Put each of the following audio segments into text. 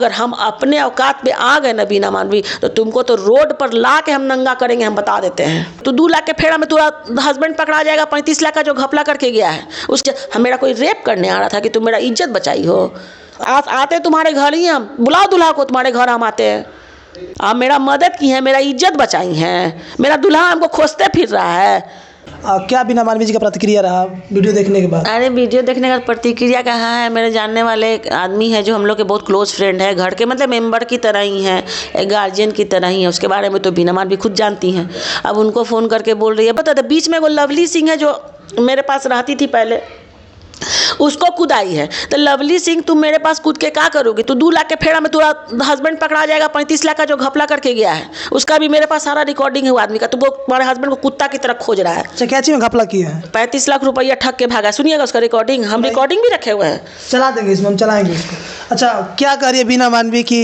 अगर हम अपने औकात पे आ गए ना बीना मानवी, तो तुमको तो रोड पर ला के हम नंगा करेंगे, हम बता देते हैं। तो 2 लाख के फेरा में तुम्हारा हस्बैंड पकड़ा जाएगा, 35 लाख का जो घपला करके गया है उसके। हम मेरा कोई रेप करने आ रहा था कि तुम मेरा इज्जत बचाई हो? आते तुम्हारे घर ही, हम बुलाओ दूल्हा को, तुम्हारे घर हम आते हैं। आप मेरा मदद की है, मेरा इज्जत बचाई हैं, मेरा दूल्हा हमको खोजते फिर रहा है। क्या बीना मानवी जी का प्रतिक्रिया रहा वीडियो देखने के बाद? अरे वीडियो देखने का प्रतिक्रिया कहा है, मेरे जानने वाले एक आदमी है जो हम लोग के बहुत क्लोज फ्रेंड है, घर के मतलब मेंबर की तरह ही है, एक गार्जियन की तरह ही है। उसके बारे में तो बीना मानवी खुद जानती हैं। अब उनको फ़ोन करके बोल रही है, बता दे बीच में वो लवली सिंह है जो मेरे पास रहती थी पहले, उसको कुदाई है। तो लवली सिंह तुम मेरे पास कूद के क्या करोगी? तो 2 लाख के फेरा में तुम्हारा हस्बैंड पकड़ा जाएगा, 35 लाख का जो घपला करके गया है उसका भी मेरे पास सारा रिकॉर्डिंग है वो आदमी का। तो वो तुम्हारे हस्बैंड को कुत्ता की तरह खोज रहा है। अच्छा, क्या चीज़ में घपला किया है? 35 लाख रुपया ठग के भागा। सुनिएगा उसका रिकॉर्डिंग, हम रिकॉर्डिंग भी रखे हुए हैं। चला देंगे इसमें, हम चलाएंगे इसको। अच्छा, क्या कह रही है बीना मानवी की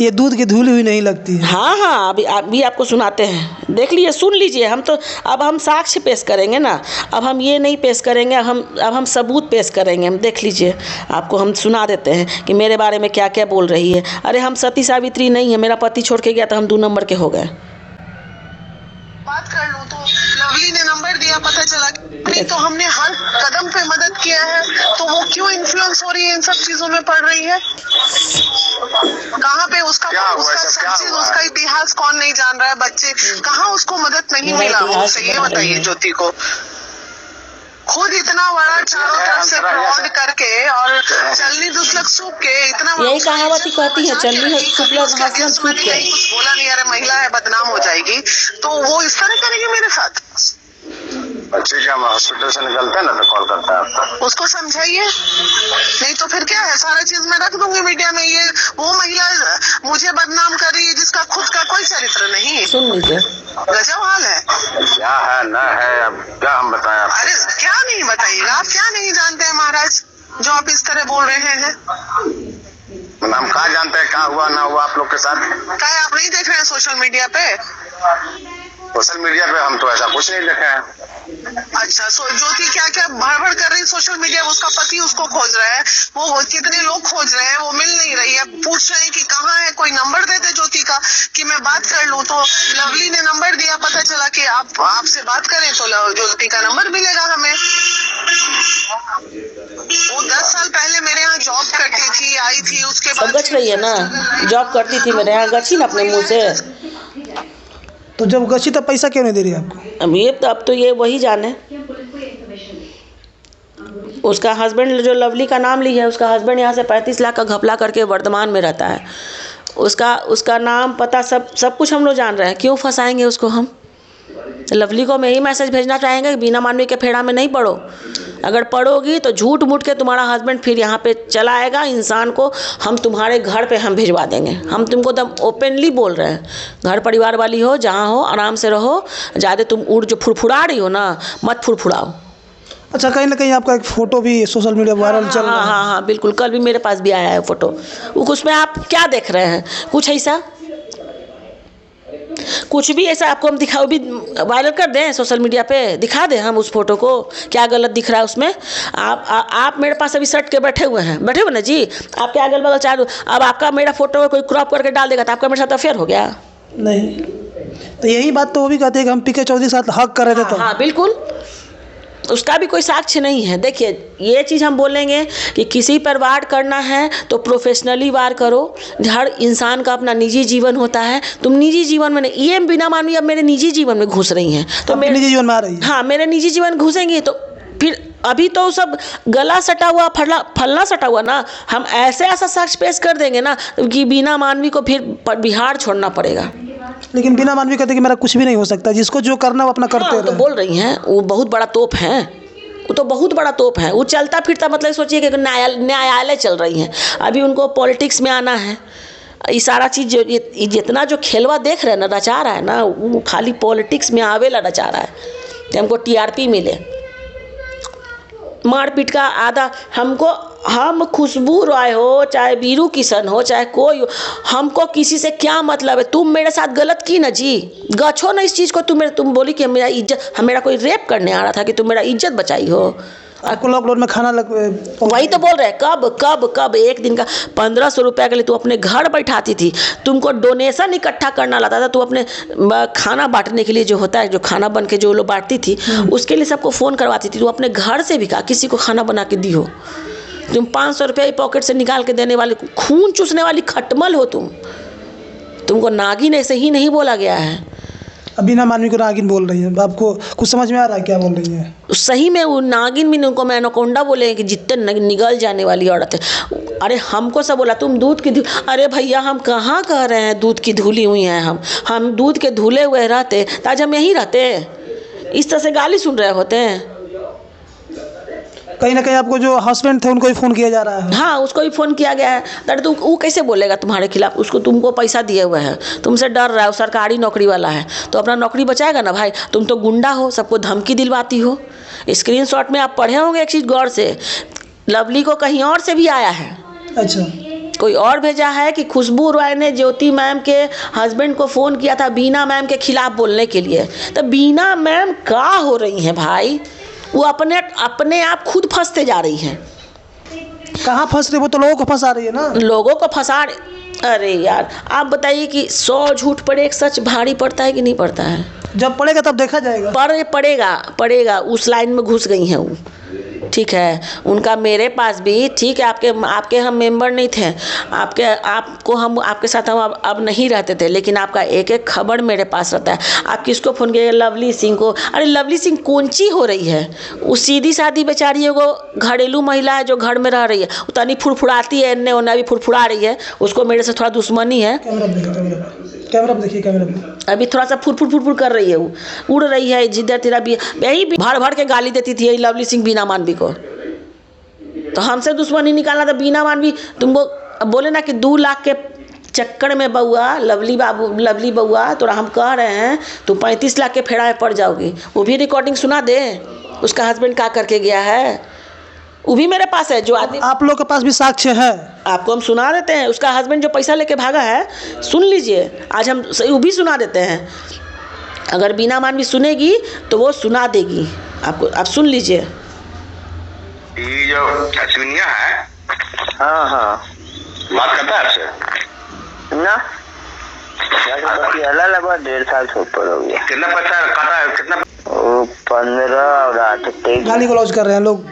ये दूध की धूली हुई नहीं लगती है? हाँ, अभी आपको सुनाते हैं, देख लीजिए, सुन लीजिए। हम तो अब हम साक्ष्य पेश करेंगे ना, अब हम ये नहीं पेश करेंगे, अब हम सबूत पेश करेंगे। हम देख लीजिए, आपको हम सुना देते हैं कि मेरे बारे में क्या क्या बोल रही है। अरे हम सती सावित्री नहीं है, मेरा पति छोड़ के गया तो हम 2 नंबर के हो गए। बात कर लूं तो लवली ने नंबर दिया, पता चला नहीं तो हमने हर कदम पे मदद किया है, तो वो क्यों इन्फ्लुएंस हो रही है, इन सब चीजों में पड़ रही है? कहाँ पे उसका सब चीज, उसका इतिहास कौन नहीं जान रहा है? बच्चे कहाँ उसको मदद नहीं मिला हमसे, ये बताइए ज्योति को। खुद इतना बड़ा चारों तरफ से फ्रॉड करके और चलनी दुसलक सूख के इतना, यही कहावत ही कहती है, चलनी है सुपलक हंसना सूख के। कुछ बोला नहीं, अरे महिला है बदनाम हो जाएगी, तो वो इस तरह करेगी मेरे साथ। ठीक है, हम हॉस्पिटल से निकलते हैं ना तो कॉल करते हैं आपको। उसको समझाइए, नहीं तो फिर क्या है, सारा चीज मैं रख दूंगी मीडिया में। ये वो महिला मुझे बदनाम कर रही है जिसका खुद का कोई चरित्र नहीं। सुन लीजिए, गजब हाल है। क्या है ना है, अब क्या हम बताएं आपको? अरे क्या नहीं बताइएगा, आप क्या नहीं जानते हैं महाराज जो आप इस तरह बोल रहे हैं? हम कहाँ जानते हैं क्या हुआ ना हुआ आप लोग के साथ? क्या आप नहीं देख रहे हैं सोशल मीडिया पे? सोशल मीडिया पे हम तो ऐसा कुछ नहीं देखे हैं। अच्छा, ज्योति क्या क्या भड़बड़ कर रही है सोशल मीडिया? उसका पति उसको खोज रहा है, वो कितने लोग खोज रहे हैं, वो मिल नहीं रही है, पूछ रहे हैं कि कहाँ है, कोई नंबर दे दे ज्योति का कि मैं बात कर लूं। तो लवली ने नंबर दिया, पता चला कि आपसे बात करें तो ज्योति का नंबर मिलेगा हमें। वो 10 साल पहले मेरे यहाँ जॉब करती थी, आई थी, उसके बाद सब गच रही है ना, जॉब करती थी मेरे यहाँ, गची ना अपने मुँह से। तो जब गची तब पैसा क्यों नहीं दे रही आपको? अब तो ये वही जाने। उसका हस्बैंड जो लवली का नाम ली है, उसका हस्बैंड यहाँ से 35 लाख का घपला करके वर्धमान में रहता है। उसका नाम पता सब कुछ हम लोग जान रहे हैं। क्यों फंसाएंगे उसको हम? लवली को मैं यही मैसेज भेजना चाहेंगे कि बीना मानवी के फेरा में नहीं पड़ो। अगर पड़ोगी तो झूठ मूठ के तुम्हारा हस्बैंड फिर यहाँ पे चला आएगा, इंसान को हम तुम्हारे घर पे हम भिजवा देंगे। हम तुमको एकदम ओपनली बोल रहे हैं, घर परिवार वाली हो, जहाँ हो आराम से रहो। ज़्यादा तुम जो फुड़फुड़ा रही हो ना, मत फुड़फुड़ाओ। अच्छा, कहीं ना कहीं आपका एक फ़ोटो भी सोशल मीडिया वायरल चल रहा है। हाँ, बिल्कुल, कल भी मेरे पास भी आया है फ़ोटो। उसमें आप क्या देख रहे हैं? कुछ ऐसा, कुछ भी ऐसा आपको हम दिखाओ, भी वायरल कर दें सोशल मीडिया पे, दिखा दें हम उस फोटो को, क्या गलत दिख रहा है उसमें? आप मेरे पास अभी सट के बैठे हुए ना जी, आपके अगल बगल चारों, अब आपका मेरा फोटो कोई क्रॉप करके डाल देगा तो आपका मेरे साथ अफेयर हो गया? नहीं, तो यही बात तो वो भी कहते हैं कि हम पीके चौधरी के साथ हक कर रहे थे। तो हाँ बिल्कुल, उसका भी कोई साक्ष्य नहीं है। देखिए, ये चीज़ हम बोलेंगे कि किसी पर वार करना है तो प्रोफेशनली वार करो। हर इंसान का अपना निजी जीवन होता है, तुम निजी जीवन में नहीं। ये बीना मानवी अब मेरे निजी जीवन में घुस रही हैं, तो मेरे निजी जीवन में आ रही है। हाँ, मेरे निजी जीवन घुसेंगी तो फिर अभी तो सब गला सटा हुआ, फलना सटा हुआ ना, हम ऐसा साक्ष्य पेश कर देंगे ना कि बीना मानवी को फिर बिहार छोड़ना पड़ेगा। लेकिन बीना मानवी कहते कि मेरा कुछ भी नहीं हो सकता, जिसको जो करना वो अपना करते रहे। तो बोल रही हैं, वो बहुत बड़ा तोप है, वो तो बहुत बड़ा तोप है। वो चलता फिरता, मतलब सोचिए कि न्यायालय चल रही हैं। अभी उनको पॉलिटिक्स में आना है। ये सारा चीज़ जो जितना जो खेलवा देख रहे हैं ना, रचा रहा है ना, वो खाली पॉलिटिक्स में आवेला रचा रहा है कि हमको टीआरपी मिले। मारपीट का आधा हमको, हम खुशबू रॉय हो, चाहे वीरू किशन हो, चाहे कोई हो, हमको किसी से क्या मतलब है? तुम मेरे साथ गलत की ना जी, गछो ना इस चीज़ को। तुम बोली कि मेरा इज्जत, मेरा कोई रेप करने आ रहा था कि तुम मेरा इज्जत बचाई हो? आपको लॉकडाउन में खाना वही तो बोल रहे हैं, कब कब कब एक दिन का 1500 रुपये के लिए तू अपने घर बैठाती थी, तुमको डोनेशन इकट्ठा करना लाता था, तू अपने खाना बांटने के लिए जो होता है, जो खाना बन के जो लोग बांटती थी उसके लिए सबको फ़ोन करवाती थी, तू अपने घर से भी कहा किसी को खाना बना के दी हो। तुम 500 रुपये पॉकेट से निकाल के देने वाली, खून चूसने वाली खटमल हो तुमको नागिन ऐसे ही नहीं बोला गया है। बीना मानवी को नागिन बोल रही है, आपको कुछ समझ में आ रहा है क्या बोल रही है? सही में वो नागिन भी उनको एनाकोंडा बोले हैं कि जितने निगल जाने वाली औरत है। अरे हमको सब बोला तुम दूध की अरे भैया हम कहाँ कह रहे हैं दूध की धुली हुई हैं, हम दूध के धुले हुए रहते तो आज हम यहीं रहते। इस तरह से गाली सुन रहे होते हैं। कहीं ना कहीं आपको जो हस्बैंड थे उनको भी फ़ोन किया जा रहा है। हाँ, उसको भी फ़ोन किया गया है। अरे तो वो कैसे बोलेगा तुम्हारे खिलाफ? उसको तुमको पैसा दिए हुए हैं, तुमसे डर रहा है, सरकारी नौकरी वाला है तो अपना नौकरी बचाएगा ना भाई। तुम तो गुंडा हो, सबको धमकी दिलवाती हो। स्क्रीनशॉट में आप पढ़े होंगे एक चीज़ गौर से, लवली को कहीं और से भी आया है। अच्छा, कोई और भेजा है कि खुशबू रॉय ने ज्योति मैम के हस्बैंड को फ़ोन किया था बीना मैम के खिलाफ बोलने के लिए। तो बीना मैम क्या हो रही हैं भाई? वो अपने आप खुद फंसते जा रही हैं। कहाँ फंस रही? वो तो लोगों को फंसा रही है ना। लोगों को फंसा। अरे यार आप बताइए कि 100 झूठ पर एक सच भारी पड़ता है कि नहीं पड़ता है? जब पड़ेगा तब देखा जाएगा। पड़ेगा। उस लाइन में घुस गई हैं वो। ठीक है, उनका मेरे पास भी ठीक है, आपके हम मेंबर नहीं थे, आपके साथ हम अब नहीं रहते थे, लेकिन आपका एक एक खबर मेरे पास रहता है। आप किसको फ़ोन किए? लवली सिंह को। अरे लवली सिंह कौन-सी हो रही है? वो सीधी सादी बेचारी है, वो घरेलू महिला है जो घर में रह रही है। उतनी फुड़फुड़ाती है, इन्ने उन्हें भी फुड़फुड़ा रही है। उसको मेरे से थोड़ा दुश्मनी है। कैमरा पे देखिए, कैमरा पे अभी थोड़ा सा फुर कर रही है, वो उड़ रही है जिधर तेरा भी। यही भर के गाली देती थी यही लवली सिंह बीना मानवी को। तो हमसे दुश्मनी निकालना था बीना मानवी। तुमको बोले ना कि 2 लाख के चक्कर में बउआ, लवली बउआ तोरा हम कह रहे हैं तू 35 लाख के फेरा में पड़ जाओगी। वो भी रिकॉर्डिंग सुना दे, उसका हस्बैंड क्या करके गया है, वो भी मेरे पास है। जो आदमी आप लोग के पास भी साक्ष्य है, आपको हम सुना देते हैं। उसका हस्बैंड जो पैसा लेके भागा है, सुन लीजिए, आज हम वो भी सुना देते हैं। अगर बीना मानवी सुनेगी तो वो सुना देगी आपको। आप सुन लीजिए। ये जो अश्विनिया है, हाँ बात करता है आपसे ना? लगभग 1.5 साल से ऊपर हो गया। कितना पैसा काटा है? कितना? 15 और 8 23 गाली गलौज कर रहे हैं लोग।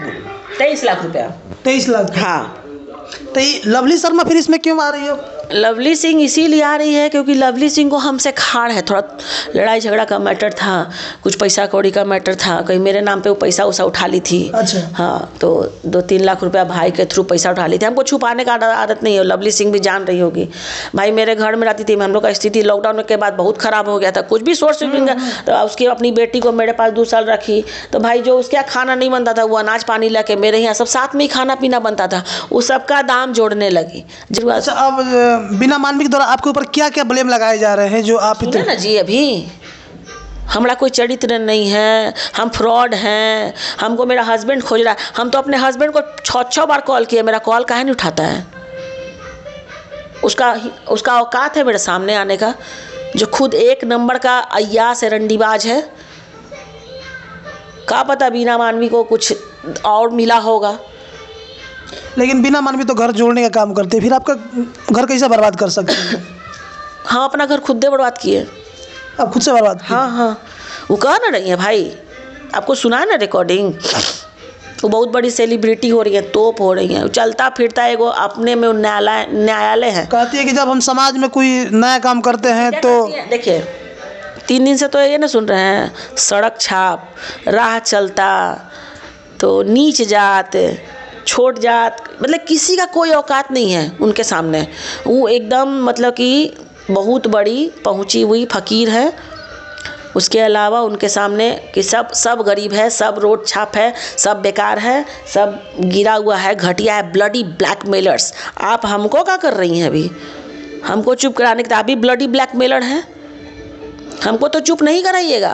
23 लाख रुपया। 23 लाख? हाँ। तो ये लवली शर्मा फिर इसमें क्यों आ रही हो? लवली सिंह इसीलिए आ रही है क्योंकि लवली सिंह को हमसे खाड़ है। थोड़ा लड़ाई झगड़ा का मैटर था, कुछ पैसा कौड़ी का मैटर था, कहीं मेरे नाम पे वो पैसा उठा ली थी। अच्छा। हाँ, तो 2-3 लाख रुपया भाई के थ्रू पैसा उठा ली थी। हमको छुपाने का आदत नहीं है, लवली सिंह भी जान रही होगी। भाई मेरे घर में रहती थी, हम लोग का स्थिति लॉकडाउन के बाद बहुत ख़राब हो गया था। कुछ भी सोर्स तो उसकी अपनी बेटी को मेरे पास 2 साल रखी, तो भाई जो उसके यहाँ खाना नहीं बनता था वो अनाज पानी ला के मेरे यहाँ सब साथ में ही खाना पीना बनता था, उस सबका दाम जोड़ने लगी। अच्छा, अब बिना मानवी के द्वारा आपके ऊपर क्या क्या ब्लेम लगाए जा रहे हैं जो आप सुने ना जी? अभी हमारा कोई चरित्र नहीं है, हम फ्रॉड हैं, हमको मेरा हस्बैंड खोज रहा है। हम तो अपने हस्बैंड को 6 बार कॉल किए, मेरा कॉल काहे नहीं उठाता है? उसका औकात है मेरे सामने आने का, जो खुद 1 नंबर का अय्यास है, रंडीबाज है। क्या पता बीना मानवी को कुछ और मिला होगा। लेकिन बिना मानवी तो घर जोड़ने का काम करते हैं, फिर आपका घर कैसे बर्बाद कर सकते हैं? हाँ, अपना घर खुद बर्बाद किए। आप खुद से बर्बाद किए? हाँ, वो कह ना रही है भाई, आपको सुना है ना रिकॉर्डिंग। वो बहुत बड़ी सेलिब्रिटी हो रही है, तोप हो रही है, चलता फिरता है, वो अपने में न्यायालय है। कहती है कि जब हम समाज में कोई नया काम करते हैं तो देखिए 3 दिन से तो ये ना सुन रहे हैं, सड़क छाप, राह चलता, तो नीच जात, छोट जात, मतलब किसी का कोई औकात नहीं है उनके सामने। वो एकदम मतलब कि बहुत बड़ी पहुंची हुई फ़कीर है। उसके अलावा उनके सामने कि सब गरीब है, सब रोड छाप है, सब बेकार है, सब गिरा हुआ है, घटिया है, ब्लडी ब्लैकमेलर्स। आप हमको क्या कर रही हैं? अभी हमको चुप कराने के, आप भी ब्लडी ब्लैकमेलर हैं। हमको तो चुप नहीं कराइएगा।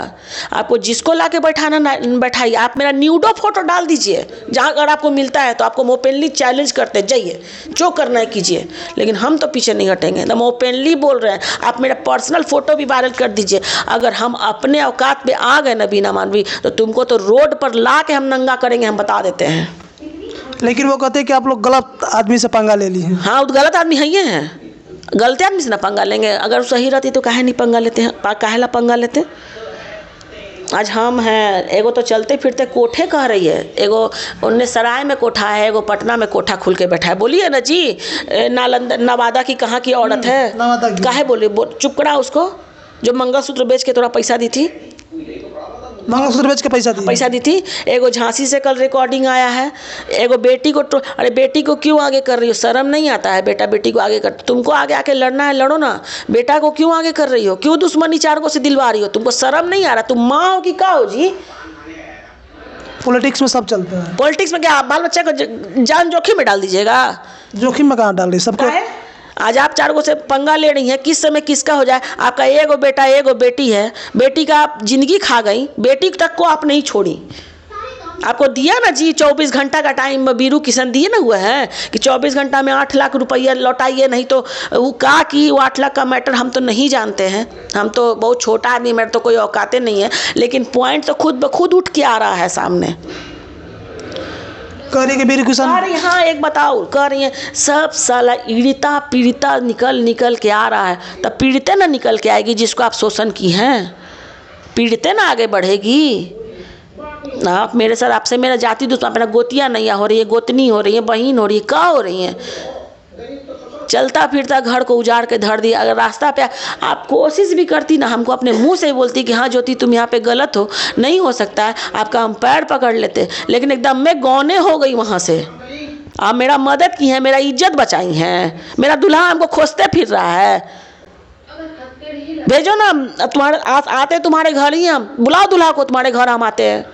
आपको जिसको ला के बैठाना बैठाइए। आप मेरा न्यूडो फोटो डाल दीजिए जहाँ अगर आपको मिलता है तो। आपको ओपनली चैलेंज करते जाइए, जो करना है कीजिए, लेकिन हम तो पीछे नहीं हटेंगे। हम ओपनली बोल रहे हैं। आप मेरा पर्सनल फोटो भी वायरल कर दीजिए। अगर हम अपने औकात पे आ गए ना बीना मानवी, तो तुमको तो रोड पर ला के हम नंगा करेंगे, हम बता देते हैं। लेकिन वो कहते हैं कि आप लोग गलत आदमी से पंगा ले लिए हैं। हाँ, वो गलत आदमी है ये हैं। गलत आदमी से ना पंगा लेंगे। अगर सही रहती तो काहे नहीं पंगा लेते हैं, काहे ला पंगा लेते। आज हम हैं, एगो तो चलते फिरते कोठे कह रही है, एगो उन्ने सराय में कोठा है, एगो पटना में कोठा खुल के बैठा है। बोलिए ना जी, नालंदा नवादा की कहाँ की औरत है, काहे बोली? चुप करा उसको जो मंगलसूत्र बेच के थोड़ा पैसा दी थी। मंगलसूत्र बेच के पैसा दी थी। एगो झांसी से कल रिकॉर्डिंग आया है। एगो बेटी को अरे बेटी को क्यों आगे कर रही हो? शर्म नहीं आता है? बेटा बेटी को आगे कर, तुमको आगे आके लड़ना है लड़ो ना। बेटा को क्यों आगे कर रही हो? क्यों दुश्मनी चार से दिलवा रही हो? तुमको शर्म नहीं आ रहा? तुम माँ हो कि क्या हो जी? पॉलिटिक्स में सब चलते हैं। पॉलिटिक्स में क्या आप बाल बच्चे को जान जोखिम में डाल दीजिएगा? जोखिम में कहाँ डाल रही सबको? आज आप चार से पंगा ले रही हैं, किस समय किसका हो जाए। आपका एगो बेटा एगो बेटी है, बेटी का आप जिंदगी खा गई, बेटी तक को आप नहीं छोड़ी। आपको दिया ना जी 24 घंटा का टाइम, बीरू किशन दिए ना हुआ है कि 24 घंटा में 8 लाख रुपया लौटाइए, नहीं तो वो कहा कि वो 8 लाख का मैटर हम तो नहीं जानते हैं। हम तो बहुत छोटा आदमी, मेरे तो कोई औकाते नहीं है, लेकिन पॉइंट तो खुद ब खुद उठ के आ रहा है सामने। कह रही कि बीरू किशन, अरे हाँ एक बताओ, कह रही है सब साला पीड़िता निकल के आ रहा है। तब पीड़िते ना निकल के आएगी जिसको आप शोषण की हैं, पीड़िते ना आगे बढ़ेगी। आप मेरे साथ, आपसे मेरा जाति दुश्मन, अपना गोतिया नहीं हो रही है, गोतनी हो रही है, बहन हो रही है, क्या हो रही है? चलता फिरता घर को उजाड़ के धर दिया। अगर रास्ता पे आप कोशिश भी करती ना, हमको अपने मुंह से ही बोलती कि हाँ ज्योति तुम यहाँ पे गलत हो, नहीं हो सकता है, आपका हम पैर पकड़ लेते, लेकिन एकदम मैं गौने हो गई वहाँ से। आप मेरा मदद की हैं, मेरा इज्जत बचाई हैं, मेरा दूल्हा हमको खोजते फिर रहा है। भेजो ना तुम्हारे आते तुम्हारे घर ही, हम बुलाओ दूल्हा को, तुम्हारे घर हम आते हैं।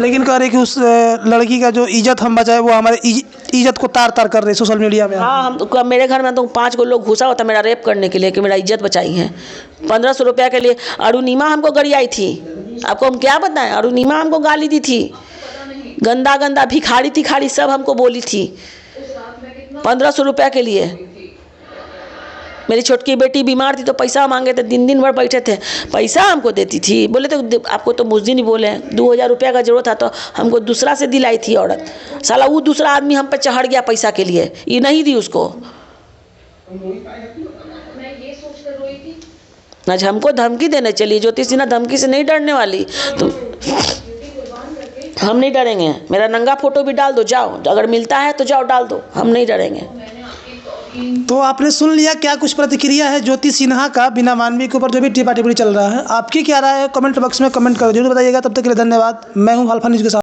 लेकिन कह रहे कि उस लड़की का जो इज्जत हम बचाए वो हमारे इज्जत को तार तार कर रहे सोशल मीडिया में। हाँ, हम तो मेरे घर में तो 5 गो लोग घुसा होता मेरा रेप करने के लिए कि मेरा इज्जत बचाई है। 1500 रुपया के लिए अरुणिमा हमको गरियाई थी। आपको हम क्या बताएं, अरुणिमा हमको गाली दी थी, गंदा भिखारी तिखारी सब हमको बोली थी 1500 रुपया के लिए। मेरी छोटकी बेटी बीमार थी तो पैसा मांगे थे, दिन भर बैठे थे, पैसा हमको देती थी। बोले तो आपको तो मुझ दिन ही बोले 2000 रुपया का जरूरत था तो हमको दूसरा से दिलाई थी औरत। साला वो दूसरा आदमी हम पे चढ़ गया पैसा के लिए, ये नहीं दी उसको। आज हमको धमकी देने चली। ज्योति सिन्हा धमकी से नहीं डरने वाली, तो हम नहीं डरेंगे। मेरा नंगा फोटो भी डाल दो, जाओ, अगर मिलता है तो जाओ डाल दो, हम नहीं डरेंगे। तो आपने सुन लिया क्या कुछ प्रतिक्रिया है ज्योति सिन्हा का बीना मानवी के ऊपर जो भी टिप्पणी चल रहा है। आपकी क्या राय है कमेंट बॉक्स में कमेंट कर जरूर बताइएगा। तब तक के लिए धन्यवाद। मैं हूँ अल्फा न्यूज़ के साथ।